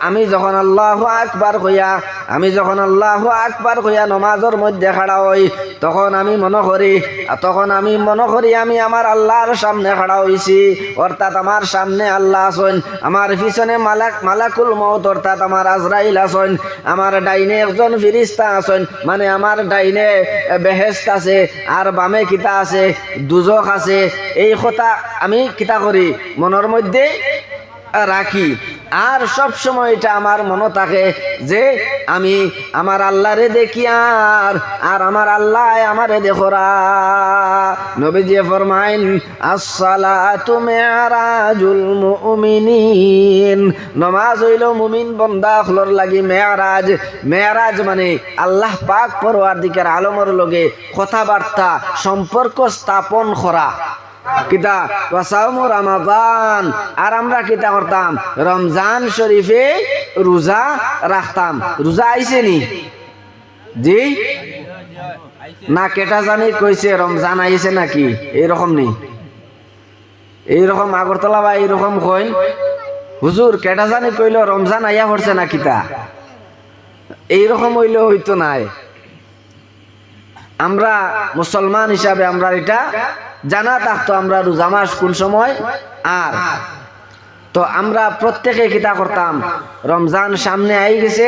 আমি যখন আল্লাহু আকবার কইয়া নামাজের মধ্যে খাড়া হই তখন আমি মনে করি আমি আমার আল্লাহর সামনে খাড়া হইছি, অর্থাৎ আমার সামনে আল্লাহ আছেন, আমার পিছনে মালাকুল মউত অর্থাৎ আমার আজরাইল আছেন, আমার ডাইনে একজন ফেরেশতা আছেন, মানে আমার ডাইনে বেহেশত আছে আর বামে কিতা আছে, দুজক আছে। এই কথা আমি কিতা করি মনের মধ্যে রাখি, আর সব সময় এটা আমার মনে থাকে যে আমি আমার আল্লাহরে দেখি আর আমার আল্লাহ আমারে দেখোরা। নবীজি ফরমাইন আসসালাতু মিরাজুল মুমিনিন, নামাজ হইল মুমিন বান্দা হলর লাগি মেরাজ। মেরাজ মানে আল্লাহ পাক পরওয়ারদিগার আলমের লগে কথাবার্তা সম্পর্ক স্থাপন করা। কিতা ওয়াসাউমু রমাদান, আর আমরা কিতা করতাম রমজান শরীফে রোজা রাখতাম। রোজা আইছে নি জি না কেটা জানি কইছে রমজান আইছে নাকি এইরকম নেই, এইরকম আগরতলা বা এইরকম কইন হুজুর কেটা জানি কইল রমজান আইয়া পড়ছে না কিতা, এইরকম হইলে হইতো নাই। আমরা মুসলমান হিসাবে আমরা এটা জানা থাকতো আমরা রোজা মাস কোন সময়। আর তো আমরা প্রত্যেকে কিতা করতাম রমজান সামনে আই গেছে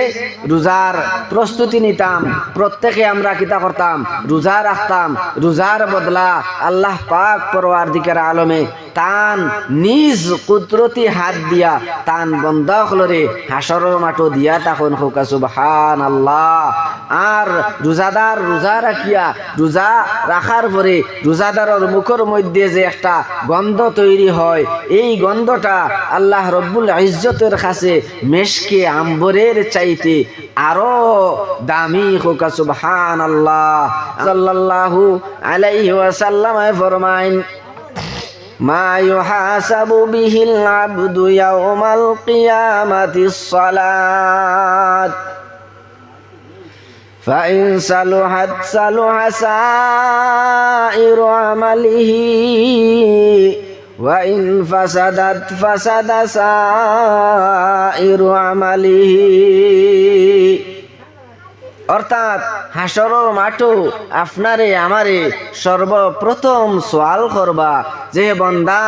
রোজার প্রস্তুতি নিতাম, প্রত্যেকে আমরা কিতা করতাম রোজা রাখতাম। রোজার বদলা আল্লাহ পাক পরওয়ারদিগার আলমে তান নিজ কুদরতি হাত দিয়া তান বন্দা হলরে হাসরের মাঠো দিয়া তখন হোকা সুবহানাল্লাহ। আর রোজাদার রোজা রাখিয়া রোজা রাখার পরে রোজাদারের মুখের মধ্যে যে একটা গন্ধ তৈরি হয়, এই গন্ধটা আল্লাহ রব্বুল ইজ্জতের কাছে মেশকে আম্বরের চাইতে আরো দামি হোকা সুবহানাল্লাহ। সাল্লাল্লাহু আলাইহি ওয়াসাল্লাম ফরমাইন মা ইউহাসাবু বিহিল আবদু ইয়াউমাল কিয়ামাতিস সালাত ফাইন সালুহাত সালুহা সাইরু আমালিহি ওয়াইন ফাসাদাত ফাসাদা সাইরু আমালিহি। অর্থাৎ হাসরের মাঠো আপনারে আমারে সর্বপ্রথম সওয়াল করবা যে বান্দা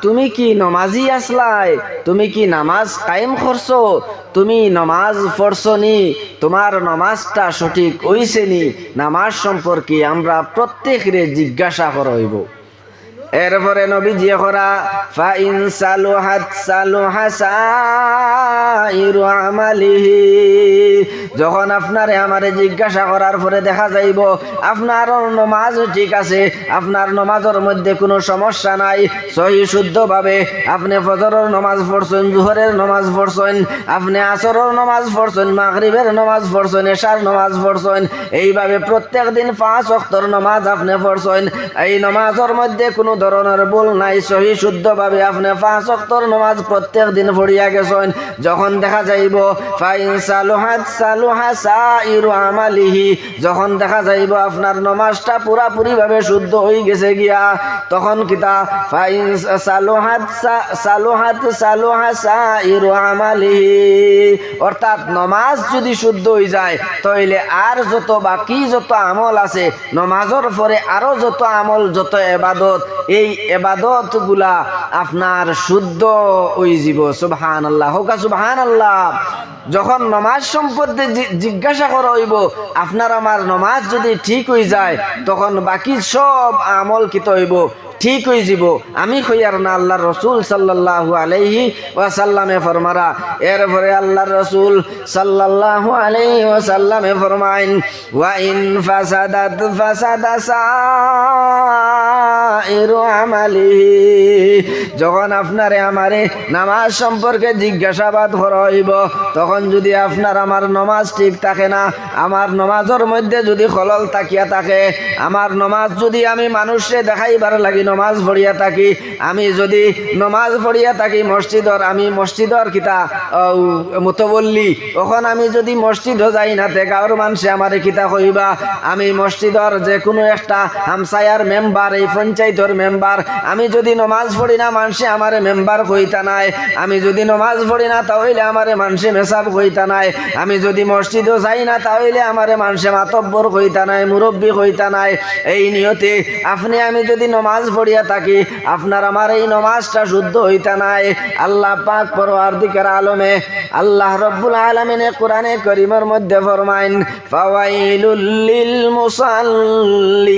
তুমি কি নামাজি আসলাই, তুমি কি নামাজ কায়েম করছো, তুমি নামাজ পড়ছনি, তোমার নামাজটা সঠিক হইছে নি। নামাজ সম্পর্কে আমরা প্রত্যেকরে জিজ্ঞাসা করব। এরপরে নবীজি করা ফাইন সালুহাত সালুহা সাইরু আমালিহি, যখন আপনারে আমারে জিজ্ঞাসা করার পরে দেখা যাইব আপনার নামাজ ঠিক আছে, আপনার নামাজের মধ্যে কোনো সমস্যা নাই, সহি শুদ্ধভাবে আপনি ফজরের নামাজ পড়ছেন, জোহরের নামাজ পড়ছেন, আপনি আসরের নামাজ পড়ছেন, মাগরিবের নামাজ পড়ছেন, এশার নামাজ পড়ছেন, এইভাবে প্রত্যেক দিন 5 ওয়াক্তের নামাজ আপনি পড়ছেন, এই নামাজের মধ্যে কোনো ধরনের ভুল নাই, সহি শুদ্ধভাবে আপনি 5 ওয়াক্তের নামাজ প্রত্যেক দিন পড়িয়া গেছেন। যখন দেখা যাইব ফাইন সালুহাত সালুহা সাইরু আমালিহি, যখন দেখা যাইব আপনার নামাজটা পুরাপুরি ভাবে শুদ্ধ হয়ে গেছে গিয়া, তখন কিতা ফাইন সালুহাত সালুহাত সালুহা সাইরু আমালিহি, অর্থাৎ নামাজ যদি শুদ্ধ হয়ে যায় তাহলে আর যত বাকি যত আমল আছে নামাজের পরে আরো যত আমল যত ইবাদত, এই ইবাদত গুলা আপনার শুদ্ধ হয়ে যাব। সুবহানাল্লাহ হোকা সুবহানাল্লাহ। যখন নামাজ সম্পর্কে জিজ্ঞাসা করা হইব আপনার আমার নামাজ যদি ঠিক হয়ে যায় তখন বাকি সব আমল কিত হইব ঠিক হয়ে যাব। আমি কইয়ার না, আল্লাহর রাসূল সাল্লাল্লাহু আলাইহি ওয়াসাল্লামে ফরমারা। এরপরে আল্লাহর রাসূল সাল্লাল্লাহু আলাইহি ওয়াসাল্লামে ফরমাইন ওয়া ইন ফাসাদাত ফাসাদা সাইরু আমালিহি, যখন আপনারে আমারে নামাজ সম্পর্কে জিজ্ঞাসাবাদ করা হইব তখন যদি আপনার আমার নামাজ ঠিক থাকে না, আমার নামাজের মধ্যে যদি খলল তাকিয়া থাকে, আমার নামাজ যদি আমি মানুষে দেখাইবার লাগি নামাজ পড়িয়া থাকি, আমি যদি নামাজ পড়িয়া থাকি মসজিদর, আমি মসজিদর কিতা মুতবল্লি, তখন আমি যদি মসজিদও যাই না তে গাঁর মানুষে আমারে কিতা কইবা, আমি মসজিদর যে কোনো একটা হামসায়ার মেম্বার, এই পঞ্চায়েত পঞ্চায়েতের মেম্বার, আমি যদি নমাজ পড়ি না মানুষে আমারে মেম্বার কইতা নাই, আমি যদি নমাজ পড়ি না তাহলে আমারে মানুষে মেসাব কইতা নাই, আমি যদি মসজিদও যাই না তাহলে আমারে মানুষে মাতব্বর কইতা নাই, মুরব্বী কইতা নাই। এই নিয়তে আপনি আমি যদি নমাজ পড়িয়া থাকি, আপনার আমার এই নমাজটা শুদ্ধ হইতা নাই। আল্লাহ পাক পরওয়ারদিগার আলমে আল্লাহ রব্বুল আলামিনে কোরআনে কারীমের মধ্যে ফরমাইন, ফাওয়াইলুল লিল মুসাল্লিন,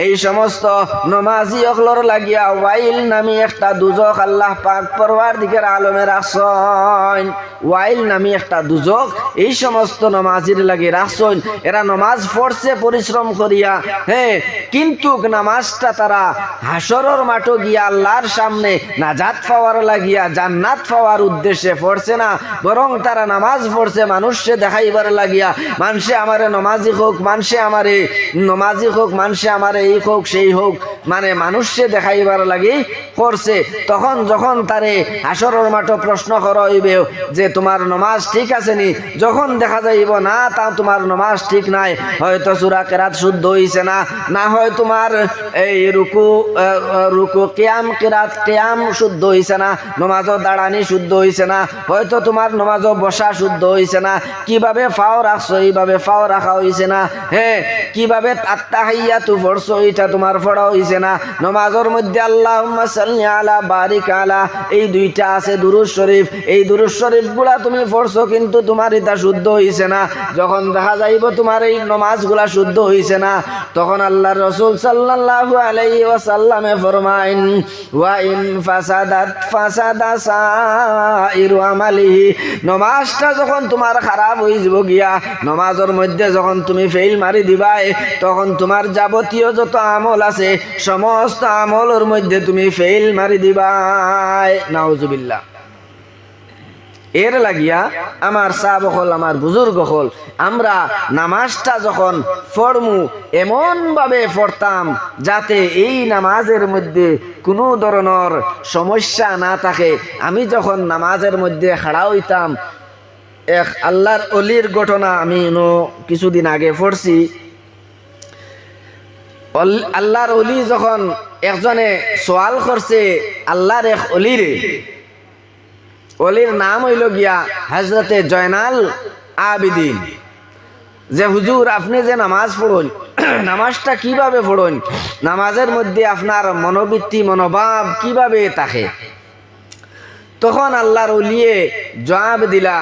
এই সমস্ত নমাজি অকলর লাগিয়া ওয়াইল নামি একটা দুজক আল্লাহ পাক পরওয়ারদিগার আলমে রাখছেন। ওয়াইল নামি একটা দুজক এই সমস্ত নমাজির লাগি রাখছেন। এরা নমাজ পড়ছে পরিশ্রম করিয়া, হ্যাঁ, কিন্তু নামাজটা তারা হাসরের মাঠে গিয়া আল্লাহর সামনে নাজাত পাওয়ার লাগিয়া জান্নাত পাওয়ার উদ্দেশ্যে পড়ছে না, বরং তারা নামাজ পড়ছে মানুষে দেখাইবার লাগিয়া, মানুষে আমারে নমাজি হোক, মানুষে আমারে নমাজি হোক, মানুষে আমারে এই হোক সেই হোক, মানে মানুষে দেখাইবার লাগি করছে। তখন যখন তারে হাসরের মাঠে প্রশ্ন করা হইবে যে তোমার নমাজ ঠিক আছে নি, যখন দেখা যাইব না তা তোমার নমাজ ঠিক নাই, হয়তো সূরা কিরাত শুদ্ধ হইছে না, না হয় তোমার এই রুকু কিয়াম কিরাত কিয়াম শুদ্ধ হইছে না, নমাজও দাঁড়ানি শুদ্ধ হইছে না, হয়তো তোমার নমাজও বসা শুদ্ধ হইছে না, কিভাবে ফাও রাখছো এইভাবে ফাও রাখা হইছে না, হ্যাঁ, কিভাবে আত্তাহিয়াতু পড়ছো এটা তোমার পড়া হইছে না, নমাজের মধ্যে আল্লাহুম্মা সাল্লি আলা বারিক আলা এই দুইটা আছে দুরূদ শরীফ, এই দুরূদ শরীফ গুলা তুমি পড়ছো কিন্তু তোমার এটা শুদ্ধ হইছে না। যখন দেখা যাইব তোমার এই নমাজগুলা শুদ্ধ হইছে না, তখন আল্লাহর রাসূল সাল্লাল্লাহু আলাইহি ওয়াসাল্লামে ফরমাইন, ওয়া ইন ফাসাদাত ফাসাদা সাইরু আমালিহি, নমাজটা যখন তোমার খারাপ হয়ে যাব গিয়া, নমাজের মধ্যে যখন তুমি ফেল মারি দিবাই, তখন তোমার যাবতীয় যত আমল আছে সমস্ত আমলের মধ্যে তুমি ফেল মারি দিবাই। নাউজুবিল্লাহ। এর লাগিয়া আমার সাহাবা হল, আমার বুজুর্গ হল, আমরা নামাজটা যখন পড়মু এমন ভাবে পড়তাম যাতে এই নামাজের মধ্যে কোনো ধরনের সমস্যা না থাকে। আমি যখন নামাজের মধ্যে খাড়া হইতাম, এক আল্লাহর অলির ঘটনা আমি কিছুদিন আগে পড়ছি। আল্লাহর অলি যখন একজনে সওয়াল করছে আল্লাহর এক অলিরে, অলির নাম হইল গিয়া হযরতে জয়নাল আবিদিন, যে হুজুর আপনি যে নামাজ পড়ুন, নামাজটা কিভাবে পড়ুন, নামাজের মধ্যে আপনার মনোবৃত্তি মনোভাব কিভাবে থাকে। তখন আল্লাহর ওলিয়ে জবাব দিলা,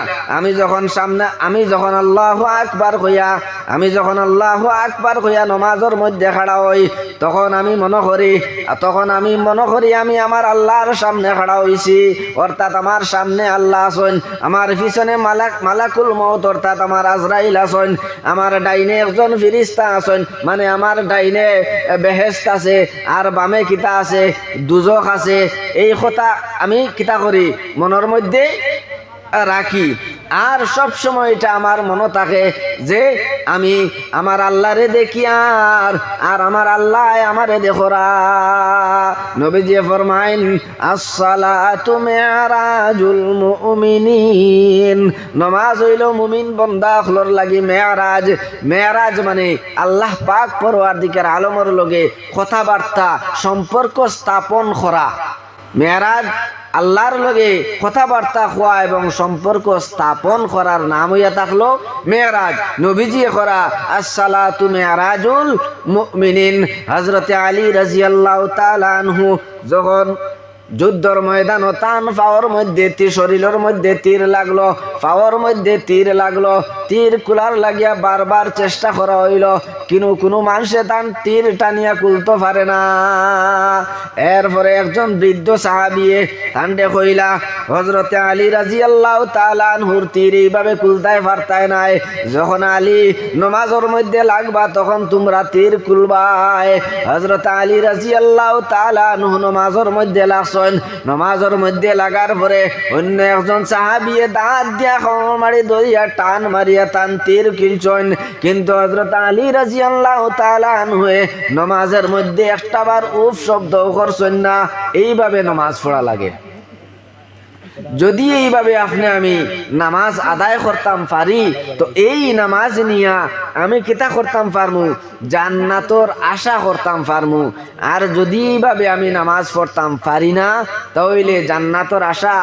আমি যখন আল্লাহু আকবার কইয়া, আমি যখন আল্লাহু আকবার কইয়া নমাজের মধ্যে খাড়া হই, তখন আমি মনে করি আমি আমার আল্লাহর সামনে খাড়া হইছি, অর্থাৎ আমার সামনে আল্লাহ আছেন, আমার পিছনে মালাকুল মউত অর্থাৎ আমার আজরাইল আছেন, আমার ডাইনে একজন ফেরেশতা আছেন, মানে আমার ডাইনে বেহেশত আছে আর বামে কিতা আছে, দুজক আছে। এই কথা আমি কিতা করি মনের মধ্যে রাখি, আর সব সময় এটা আমার মনে থাকে যে আমি আমার আল্লাহরে দেখি আর আমার আল্লাহ আমারে দেখরা। নবীজি ফরমাইন, আসসালাতু মিরাজুল মুমিনিন, নামাজ হইল মুমিন বান্দা হলর লাগি মেরাজ। মেরাজ মানে আল্লাহ পাক পরওয়ারদিগার আলমের লগে কথাবার্তা সম্পর্ক স্থাপন করা। মেরাজ আল্লাহর লগে কথাবার্তা হওয়া এবং সম্পর্ক স্থাপন করার নাম হইয়া থাকলো মেরাজ। নবীজি করা আসসালাতু মিরাজুল মুমিনিন। হযরতে আলী রাদিয়াল্লাহু তাআলা আনহু যখন যুদ্ধর ময়দান তান পাওয়ার মধ্যে শরীরের মধ্যে তীর লাগলো, পাওয়ার মধ্যে তীর লাগলো, তীর কুলার লাগিয়া বারবার চেষ্টা করা হইল, কিন্তু কোনো মানুষে তান তীর টানিয়া কুলতে পারে না। এরপরে একজন বৃদ্ধ সাহাবিয়ে তান্ডে কইলা, হযরতে আলী রাদিয়াল্লাহু তাআলা আনহুর তীর এইভাবে কুলতায় পারতায় নাই, যখন আলী নমাজের মধ্যে লাগবা তখন তোমরা তীর কুলবাই। হযরতে আলী রাদিয়াল্লাহু তাআলা আনহু নমাজের মধ্যে লাগছেন, নমাজের মধ্যে লাগার পরে অন্য একজন সাহাবিয়ে দাঁত দিয়া খমর মারি দইয়া টান মারিয়া তান তীর কিলছেন, কিন্তু হযরত আলী রাদিয়াল্লাহু তাআলা আনহু নমাজের মধ্যে একটাবার উফ শব্দ করছেন না। এইভাবে নমাজ পড়া লাগে। যদি এইভাবে আপনি আমি নামাজ আদায় করতাম পারি, তো এই নামাজ নিয়া আমি কিতা করতাম পারমু, জান্নাতর আশা করতাম পারমু। আর যদি এইভাবে আমি নামাজ পড়তাম পারি না, তাহলে জান্নাতর আশা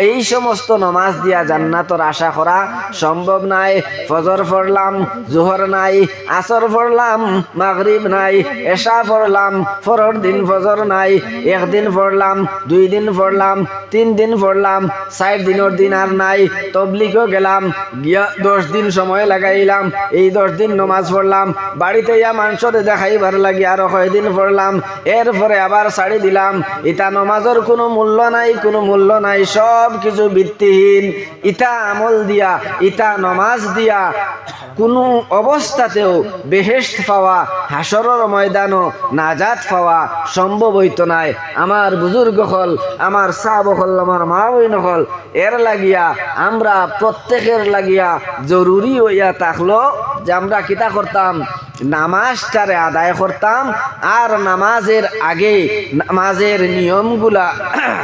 এই সমস্ত নামাজ দিয়া জান্নাতর আশা করা সম্ভব নাই। ফজর পড়লাম, জোহর নাই, আসর পড়লাম, মাগরিব নাই, এশা পড়লাম, পরের দিন ফজর নাই, একদিন পড়লাম, 2 দিন পড়লাম, 3 দিন পড়লাম, 4 দিনের দিন আর নাই, তবলিগও গেলাম, গিয়া 10 দিন সময় লাগাইলাম, এই 10 দিন নমাজ পড়লাম, বাড়িতে ইয়া মানুষরে দেখাইবার লাগি আরো কয়দিন পড়লাম, এরপরে আবার ছাড়ি দিলাম। ইটা নমাজের কোনো মূল্য নাই, কোনো মূল্য নাই, সব কিছু ভিত্তিহীন। ইটা আমল দিয়া, ইটা নমাজ দিয়া কোনো অবস্থাতেও বেহেশত পাওয়া, হাসরের ময়দানও নাজাত পাওয়া সম্ভব হইতো নাই। আমার বুজুর্গ হল, আমার সাহাব হল, আমার মা বইন হল, এর লাগিয়া আমরা প্রত্যেকের লাগিয়া জরুরি হইয়া থাকলো যে আমরা কিতা করতাম, নামাজটারে আদায় করতাম। আর নামাজের আগে নামাজের নিয়মগুলা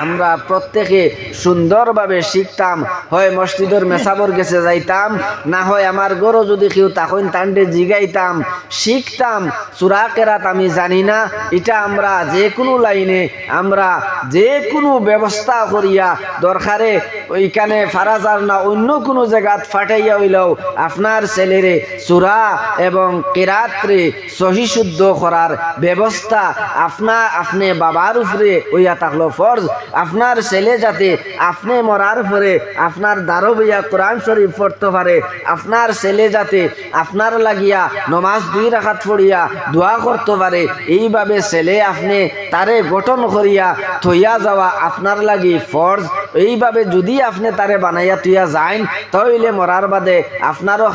আমরা প্রত্যেকে সুন্দরভাবে শিখতাম। হয় মসজিদের মেসাবর গেছে যাইতাম, না হয় আমার গরো যদি কেউ তখন তান্ডে জিগাইতাম, শিখতাম। সূরা কেরাত আমি জানি না, এটা আমরা যে কোনো লাইনে আমরা যে কোনো ব্যবস্থা করিয়া দরকারে ওইখানে ফারাজার না অন্য কোনো জায়গাত ফাটাইয়া হইলেও আপনার ছেলেরে সূরা এবং কেরাতরে সহি শুদ্ধ করার ব্যবস্থা আপনি বাবার উপরে হইয়া থাকলো ফরজ। আপনার ছেলে যাতে আপনি মরার পরে আপনার দ্বারো বইয়া কোরআন শরীফ পড়তে পারে, আপনার ছেলে যাতে আপনার লাগিয়া নমাজ 2 রাকাত পড়িয়া দোয়া করতে পারে, এইভাবে ছেলে আপনি তারে গঠন করিয়া থইয়া যাওয়া আপনার লাগি ফরজ। এইভাবে যদি আপনি তারে বানাইয়া তুইয়া যাইন, তাহলে মরার বাদে আপনারও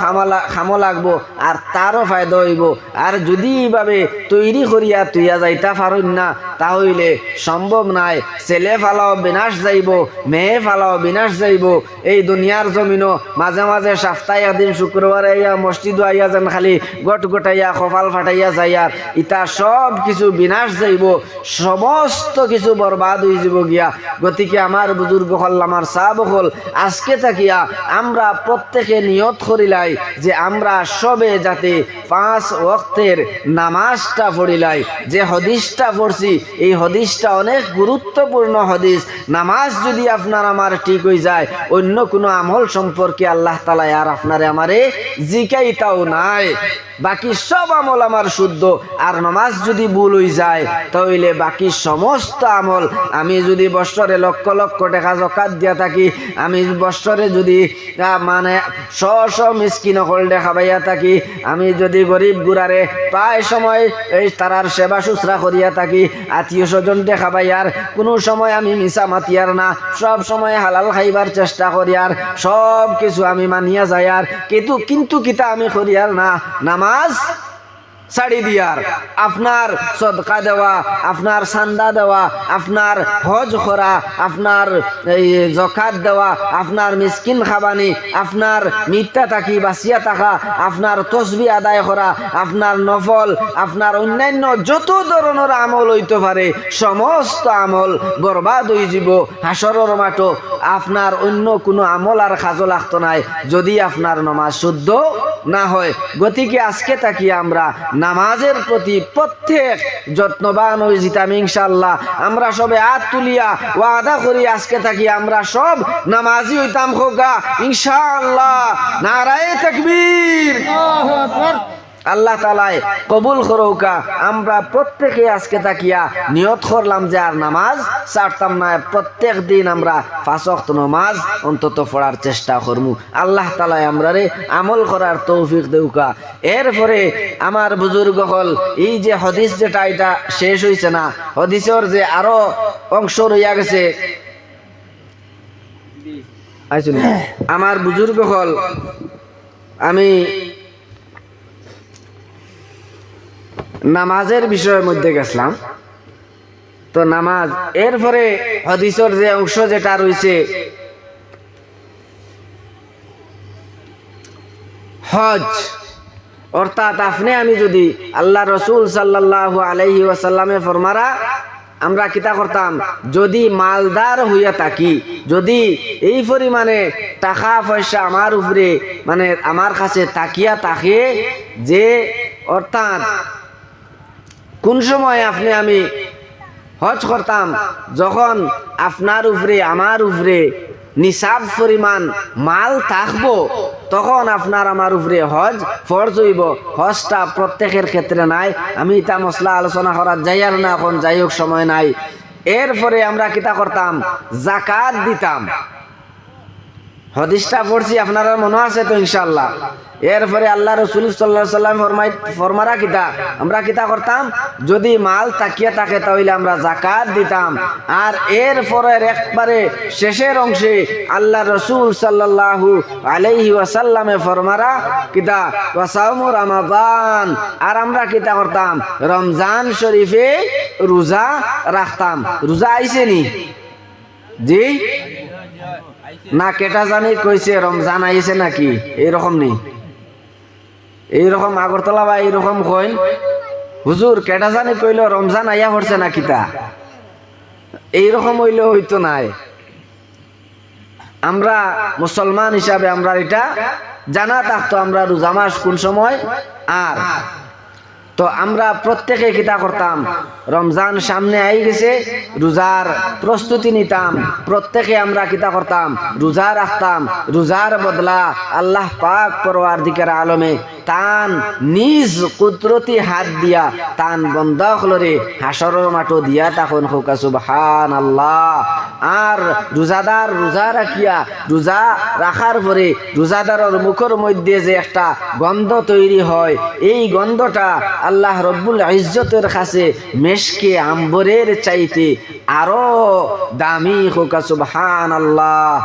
খামো লাগবো আর তারও ফায়দা হইব। আর যদি এইভাবে তৈরি করিয়া তুইয়া যাইতা পারেন না, তাহলে সম্ভব নাই। ছেলে ফালাও বিনাশ যাইব, মেয়ে ফালাও বিনাশ যাইব। এই দুনিয়ার জমিনও মাঝে মাঝে সপ্তাহে একদিন শুক্রবারে আইয়া মসজিদ আইয়া যেন খালি গট গটাইয়া কপাল ফাটাইয়া যাইয়ার, ইটা সব কিছু বিনাশ যাইব, সমস্ত কিছু বরবাদ হয়ে যাব গিয়া। গতিকে আমার বুজুর্গ হল, আমার সাহাব হল, আজকে থাকিয়া আমরা প্রত্যেকে নিয়ত করিলাই যে আমরা সবে যাতে 5 ওয়াক্তের নামাজটা পড়িলাই। যে হদিসটা পড়ছি, এই হদিসটা অনেক গুরুত্বপূর্ণ হদিস। নামাজ যদি আপনার আমার ঠিক হয়ে যায়, অন্য কোনো আমল সম্পর্কে আল্লাহ তাআলা আর আপনারে আমারে জিকাইতাও নাই। বাকি সব আমল আমার শুদ্ধ। আর নামাজ যদি ভুল হয়ে যায়, তাহলে বাকি সমস্ত আমল, আমি যদি বৎসরে লক্ষ লক্ষ টাকা যাকাত দিয়া থাকি, আমি বৎসরে যদি মানে 100 মিসকিন হল দেখাবাইয়া থাকি, আমি যদি গরিব গুড়ারে প্রায় সময় এই তারার সেবা শুশ্রা করিয়া থাকি, আত্মীয় স্বজন দেখাবাইয়ার কোনো সময় আমি মিছা মাতিয়ার না, সব সময় হালাল খাইবার চেষ্টা করিয়ার, সব কিছু আমি মানিয়া যাই। আর কিন্তু কিতা আমি করিয়ার না, নামাজ ছাড়ি দিয়ার, আপনার সদকা দেওয়া, আপনার চান্দা দেওয়া, আপনার হজ করা, আপনার যাকাত দেওয়া, আপনার মিসকিন খাবানি, আপনার মিথ্যা থাকি বাঁচিয়া থাকা, আপনার তসবিহ আদায় করা, আপনার নফল, আপনার অন্যান্য যত ধরনের আমল হইতে পারে, সমস্ত আমল বরবাদ হয়ে যাব হাসরের মাঠে। আপনার অন্য কোনো আমল আর কাজে লাগতো নাই যদি আপনার নামাজ শুদ্ধ না হয়। গতিকে আজকে থাকি আমরা নামাজের প্রতি প্রত্যেক যত্নবান হয়ে যেতাম ইনশাআল্লাহ। আমরা সবে হাত তুলিয়া ওয়াদা করি আজকে থাকি আমরা সব নামাজি হইতাম খোকা ইনশাআল্লাহ। নারায়ে তাকবীর, আল্লাহু আকবার। আল্লাহ তাআলায় কবুল করুকা। আমরা প্রত্যেকে আজকে তাকিয়া নিয়ত করলাম যে আর নামাজ ছাড়তাম না, প্রত্যেক দিন আমরা 5 ওয়াক্ত নামাজ অন্তত পড়ার চেষ্টা করবো। আল্লাহ তাআলায় আমরারে আমল করার তৌফিক দেউকা। এরপরে আমার বুজুর্গ হল, এই যে হাদিস যেটা এটা শেষ হইছে না, হাদিসের যে আরো অংশ রইয়া গেছে, আমার বুজুর্গ হল, আমি নামাজের বিষয়ের মধ্যে গেছিলাম। তো নামাজ এরপরে হাদিসের যে অংশ যেটা রয়েছে হজ, অর্থাৎ আপনি আমি যদি আল্লাহ রসুল সাল্লাল্লাহু আলাইহি ওয়াসাল্লামে ফরমারা আমরা কিতা করতাম, যদি মালদার হইয়া থাকি, যদি এই পরিমাণে টাকা পয়সা আমার উপরে মানে আমার কাছে তাকিয়া থাকে, যে অর্থাৎ কোন সময় আপনি আমি হজ করতাম, যখন আপনার উপরে আমার উপরে নিসাব পরিমাণ মাল থাকবো, তখন আপনার আমার উপরে হজ ফরজ হইব। হজটা প্রত্যেকের ক্ষেত্রে নাই, আমি তা মশলা আলোচনা করার যাই আর না, এখন যাই হোক সময় নাই। এরপরে আমরা কিতা করতাম, জাকাত দিতাম। হাদিসটা পড়ছি, আপনারা মনে আছে তো ইনশাআল্লাহ। এরপরে আল্লাহ রাসূল সাল্লাল্লাহু আলাইহি সাল্লাম ফরমারা কিতা, আমরা কিতা করতাম, যদি মাল তাকিয়ে থাকে তাহলে আমরা জাকাত দিতাম। আর এরপরে একবারে শেষের অংশে আল্লাহ রাসূল সাল্লাল্লাহু আলাইহি ওয়াসাল্লামে ফরমারা কিতা, ওয়াসাউমু রমাদান, আর আমরা কিতা করতাম, রমজান শরীফে রোজা রাখতাম। রোজা আইছে নি? জি না, কেটা জানি কইছে রমজান আইছে নাকি, এইরকম নেই, এইরকম আগরতলা বা এইরকম কইন, হুজুর কেটা জানি কইল রমজান আইয়া পড়ছে না কিতা, এইরকম হইলে হইতো নাই। আমরা মুসলমান হিসাবে আমরা এটা জানা থাকতো, আমরা রোজা মাস কোন সময়। আর তো আমরা প্রত্যেকে কিতা করতাম, রমজান সামনে আই গেছে, রোজার প্রস্তুতি নিতাম, প্রত্যেকে আমরা কিতা করতাম, রোজা রাখতাম। রোজার বদলা আল্লাহ পাক পরওয়ারদিগার আলমে তান নিজ কুদরতি হাত দিয়া তান বন্দাখলরে হাসরের মাঠো দিয়া তখন হোকা সুবহানাল্লাহ। আর রোজাদার রোজা রাখিয়া, রোজা রাখার পরে রোজাদারের মুখের মধ্যে যে একটা গন্ধ তৈরি হয়, এই গন্ধটা আল্লাহ রব্বুল ইজ্জতের কাছে মেশকে আম্বরের চাইতে আরো দামি হোকা সুবহানাল্লাহ।